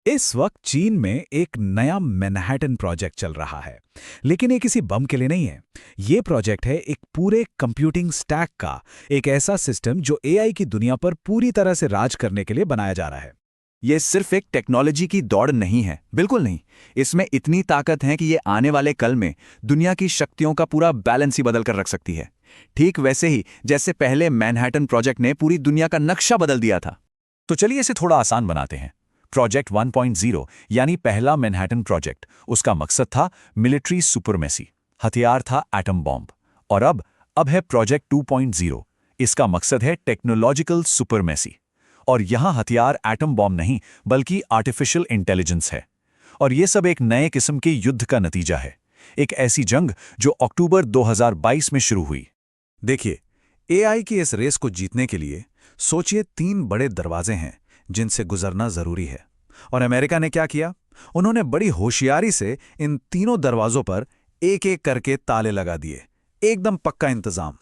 इस वक्त चीन में एक नया मैनहट्टन प्रोजेक्ट चल रहा है। लेकिन ये किसी बम के लिए नहीं है। ये प्रोजेक्ट है एक पूरे कंप्यूटिंग स्टैक का, एक ऐसा सिस्टम जो एआई की दुनिया पर पूरी तरह से राज करने के लिए बनाया जा रहा है। ये सिर्फ एक टेक्नोलॉजी की दौड़ नहीं है, बिल्कुल नहीं। इसमें इतनी ताकत है कि ये आने वाले कल में दुनिया की शक्तियों का पूरा बैलेंस ही बदल कर रख सकती है। ठीक वैसे ही जैसे पहले मैनहट्टन प्रोजेक्ट ने पूरी दुनिया का नक्शा बदल दिया था। तो चलिए इसे थोड़ा आसान बनाते हैं। प्रोजेक्ट 1.0 यानी पहला मैनहट्टन प्रोजेक्ट, उसका मकसद था मिलिट्री सुपरमेसी, हथियार था एटम बॉम्ब। और अब है प्रोजेक्ट 2.0। इसका मकसद है टेक्नोलॉजिकल सुपरमेसी। और यहां हथियार एटम बॉम्ब नहीं बल्कि आर्टिफिशियल इंटेलिजेंस है। और यह सब एक नए किस्म के युद्ध का नतीजा है, एक ऐसी जंग जो अक्टूबर 2022 में शुरू हुई। देखिए, एआई की इस रेस को जीतने के लिए सोचिए 3 बड़े दरवाजे हैं जिनसे गुजरना जरूरी है। और अमेरिका ने क्या किया? उन्होंने बड़ी होशियारी से इन तीनों दरवाजों पर एक एक करके ताले लगा दिए। एकदम पक्का इंतजाम।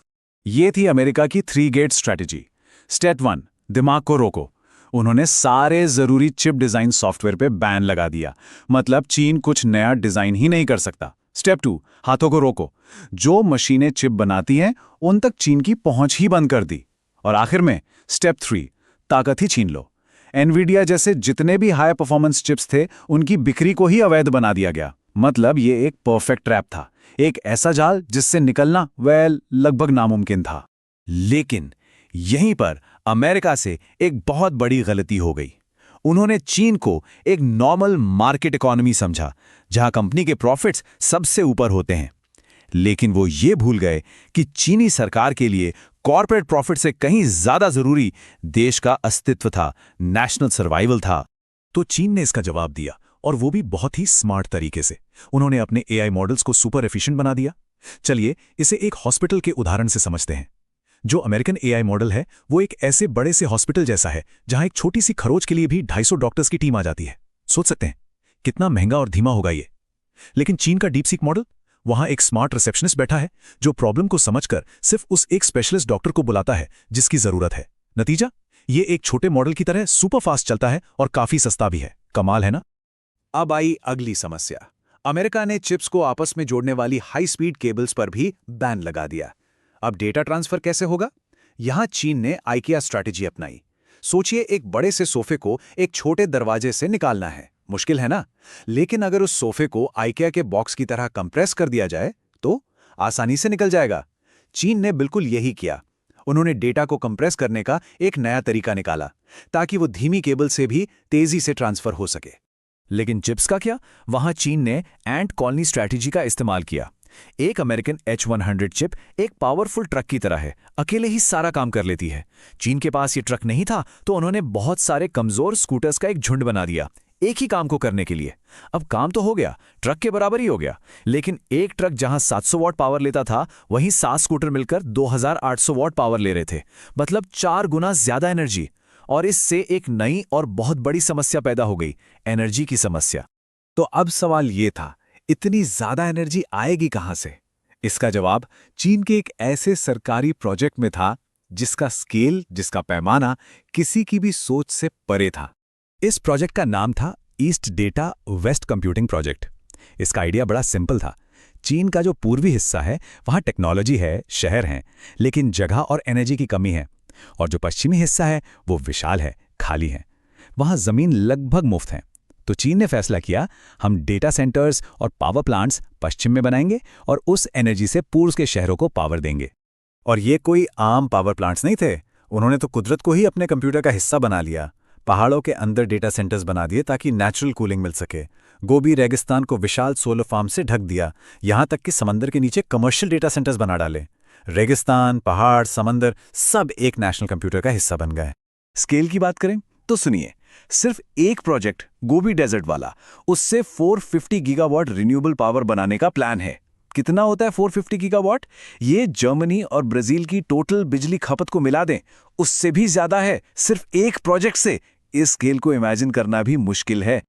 ये थी अमेरिका की 3 गेट स्ट्रैटेजी। स्टेप 1, दिमाग को रोको। उन्होंने सारे जरूरी चिप डिजाइन सॉफ्टवेयर पे बैन लगा दिया, मतलब चीन कुछ नया डिजाइन ही नहीं कर सकता। स्टेप 2, हाथों को रोको। जो मशीनें चिप बनाती हैं उन तक चीन की पहुंच ही बंद कर दी। और आखिर में स्टेप 3, ताकत ही छीन लो। एनवीडिया जैसे जितने भी हाई परफॉर्मेंस चिप्स थे उनकी बिक्री को ही अवैध बना दिया गया। मतलब ये एक परफेक्ट ट्रैप था, एक ऐसा जाल जिससे निकलना लगभग नामुमकिन था। लेकिन यहीं पर अमेरिका से एक बहुत बड़ी गलती हो गई। उन्होंने चीन को एक नॉर्मल मार्केट इकोनॉमी समझा, जहां कंपनी के प्रॉफिट्स सबसे ऊपर होते हैं। लेकिन वो ये भूल गए कि चीनी सरकार के लिए कॉर्पोरेट प्रॉफिट से कहीं ज्यादा जरूरी देश का अस्तित्व था, नेशनल सर्वाइवल था। तो चीन ने इसका जवाब दिया, और वो भी बहुत ही स्मार्ट तरीके से। उन्होंने अपने एआई मॉडल्स को सुपर एफिशिएंट बना दिया। चलिए इसे एक हॉस्पिटल के उदाहरण से समझते हैं। जो अमेरिकन एआई मॉडल है वो एक ऐसे बड़े से हॉस्पिटल जैसा है जहां एक छोटी सी खरोच के लिए भी 250 डॉक्टर्स की टीम आ जाती है। सोच सकते हैं कितना महंगा और धीमा होगा ये। लेकिन चीन का डीपसीक मॉडल, वहां एक स्मार्ट रिसेप्शनिस्ट बैठा है जो प्रॉब्लम को समझकर सिर्फ उस एक स्पेशलिस्ट डॉक्टर को बुलाता है जिसकी जरूरत है। नतीजा, ये एक छोटे मॉडल की तरह सुपर फास्ट चलता है और काफी सस्ता भी है। कमाल है ना? अब आई अगली समस्या। अमेरिका ने चिप्स को आपस में जोड़ने वाली हाई स्पीड केबल्स पर भी बैन लगा दिया। अब डेटा ट्रांसफर कैसे होगा? यहां चीन ने आइकिया स्ट्रैटेजी अपनाई। सोचिए, एक बड़े से सोफे को एक छोटे दरवाजे से निकालना है। मुश्किल है ना? लेकिन अगर उस सोफे को आइकिया के बॉक्स की तरह कंप्रेस कर दिया जाए तो आसानी से निकल जाएगा। चीन ने बिल्कुल यही किया। उन्होंने डेटा को कंप्रेस करने का एक नया तरीका निकाला ताकि वो धीमी केबल से भी तेजी से ट्रांसफर हो सके। लेकिन चिप्स का क्या? वहां चीन ने एंट कॉलोनी स्ट्रैटेजी का इस्तेमाल किया। एक अमेरिकन H100 चिप एक पावरफुल ट्रक की तरह है, अकेले ही सारा काम कर लेती है। चीन के पास ये ट्रक नहीं था तो उन्होंने बहुत सारे कमजोर स्कूटर्स का एक झुंड बना दिया, एक ही काम को करने के लिए। अब काम तो हो गया, ट्रक के बराबर ही हो गया। लेकिन एक ट्रक जहां 700 वॉट पावर लेता था, वहीं 7 स्कूटर मिलकर 2800 वॉट पावर ले रहे थे। मतलब 4 गुना ज्यादा एनर्जी। और इससे एक नई और बहुत बड़ी समस्या पैदा हो गई, एनर्जी की समस्या। तो अब सवाल ये था, इतनी ज्यादा एनर्जी आएगी कहां से? इसका जवाब चीन के एक ऐसे सरकारी प्रोजेक्ट में था जिसका स्केल, जिसका पैमाना किसी की भी सोच से परे था। इस प्रोजेक्ट का नाम था east data west computing project. इसका आइडिया बड़ा सिंपल था। चीन का जो पूर्वी हिस्सा है वहां टेक्नोलॉजी है, शहर हैं, लेकिन जगह और एनर्जी की कमी है। और जो पश्चिमी हिस्सा है वो विशाल है, खाली है। वहां जमीन लगभग मुफ्त है। तो चीन ने फैसला किया, हम डेटा सेंटर्स और पावर प्लांट्स पश्चिम में बनाएंगे और उस एनर्जी से पूर्व के शहरों को पावर देंगे। और ये कोई आम पावर प्लांट्स नहीं थे। उन्होंने तो कुदरत को ही अपने कंप्यूटर का हिस्सा बना लिया। पहाड़ों के अंदर डेटा सेंटर्स बना दिए ताकि नेचुरल कूलिंग मिल सके। गोबी रेगिस्तान को विशाल सोलर फार्म से ढक दिया, यहां तक कि समंदर के नीचे कमर्शियल डेटा सेंटर्स बना डाले। रेगिस्तान, पहाड़, समंदर सब एक नेशनल कंप्यूटर का हिस्सा बन गए। स्केल की बात करें तो सुनिए, सिर्फ एक प्रोजेक्ट गोबी डेजर्ट वाला, उससे 450 गीगावाट रिन्यूएबल पावर बनाने का प्लान है। कितना होता है 450 गीगावाट? ये जर्मनी और ब्राजील की टोटल बिजली खपत को मिला दें, उससे भी ज्यादा है, सिर्फ एक प्रोजेक्ट से। इस स्केल को इमेजिन करना भी मुश्किल है।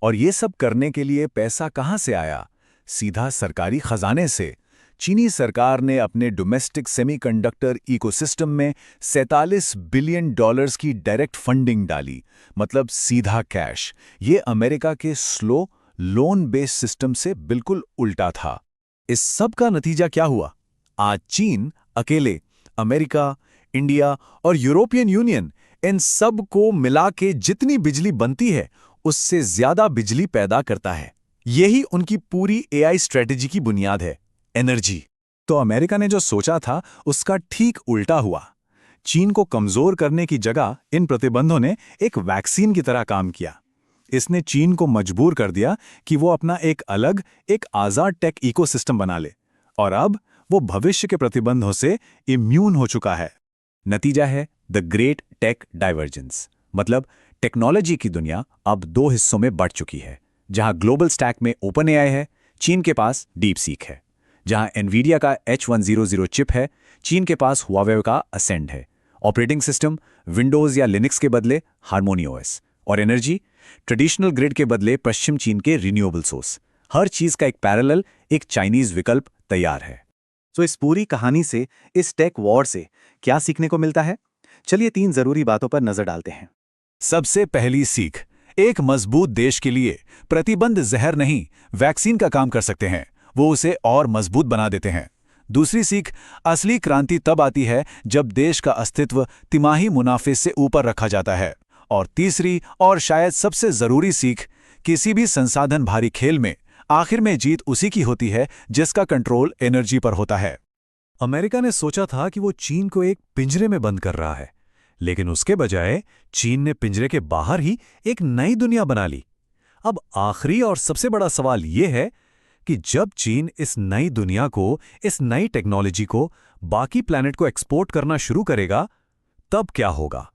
और ये सब करने के लिए पैसा कहां से आया? सीधा सरकारी खजाने से। चीनी सरकार ने अपने डोमेस्टिक सेमीकंडक्टर इकोसिस्टम में $47 बिलियन की डायरेक्ट फंडिंग डाली, मतलब सीधा कैश। ये अमेरिका के स्लो लोन बेस्ड सिस्टम से बिल्कुल उल्टा था। इस सब का नतीजा क्या हुआ? आज चीन अकेले अमेरिका, इंडिया और यूरोपियन यूनियन, इन सब को मिला के जितनी बिजली बनती है उससे ज्यादा बिजली पैदा करता है। यही उनकी पूरी एआई स्ट्रेटेजी की बुनियाद है, एनर्जी। तो अमेरिका ने जो सोचा था उसका ठीक उल्टा हुआ। चीन को कमजोर करने की जगह इन प्रतिबंधों ने एक वैक्सीन की तरह काम किया। इसने चीन को मजबूर कर दिया कि वो अपना एक अलग, एक आजाद टेक इकोसिस्टम बना ले, और अब वो भविष्य के प्रतिबंधों से इम्यून हो चुका है। नतीजा है द ग्रेट टेक डाइवर्जेंस, मतलब टेक्नोलॉजी की दुनिया अब दो हिस्सों में बढ़ चुकी है। जहां ग्लोबल स्टैक में ओपन एआई है, चीन के पास डीप सीक है। जहां एनवीडिया का H100 चिप है, चीन के पास हुआवे का असेंड है। ऑपरेटिंग सिस्टम विंडोज या लिनक्स के बदले हार्मोनी ओएस, और एनर्जी ट्रेडिशनल ग्रिड के बदले पश्चिम चीन के रिन्यूएबल सोर्स। हर चीज का एक पैरेलल, एक चाइनीज विकल्प तैयार है। तो इस पूरी कहानी से, इस टेक वॉर से क्या सीखने को मिलता है? चलिए 3 जरूरी बातों पर नजर डालते हैं। सबसे पहली सीख, एक मजबूत देश के लिए प्रतिबंध जहर नहीं, वैक्सीन का काम कर सकते हैं, वो उसे और मजबूत बना देते हैं। दूसरी सीख, असली क्रांति तब आती है जब देश का अस्तित्व तिमाही मुनाफे से ऊपर रखा जाता है। और तीसरी और शायद सबसे जरूरी सीख, किसी भी संसाधन भारी खेल में आखिर में जीत उसी की होती है जिसका कंट्रोल एनर्जी पर होता है। अमेरिका ने सोचा था कि वो चीन को एक पिंजरे में बंद कर रहा है, लेकिन उसके बजाय चीन ने पिंजरे के बाहर ही एक नई दुनिया बना ली। अब आखिरी और सबसे बड़ा सवाल यह है कि जब चीन इस नई दुनिया को, इस नई टेक्नोलॉजी को बाकी प्लैनेट को एक्सपोर्ट करना शुरू करेगा, तब क्या होगा?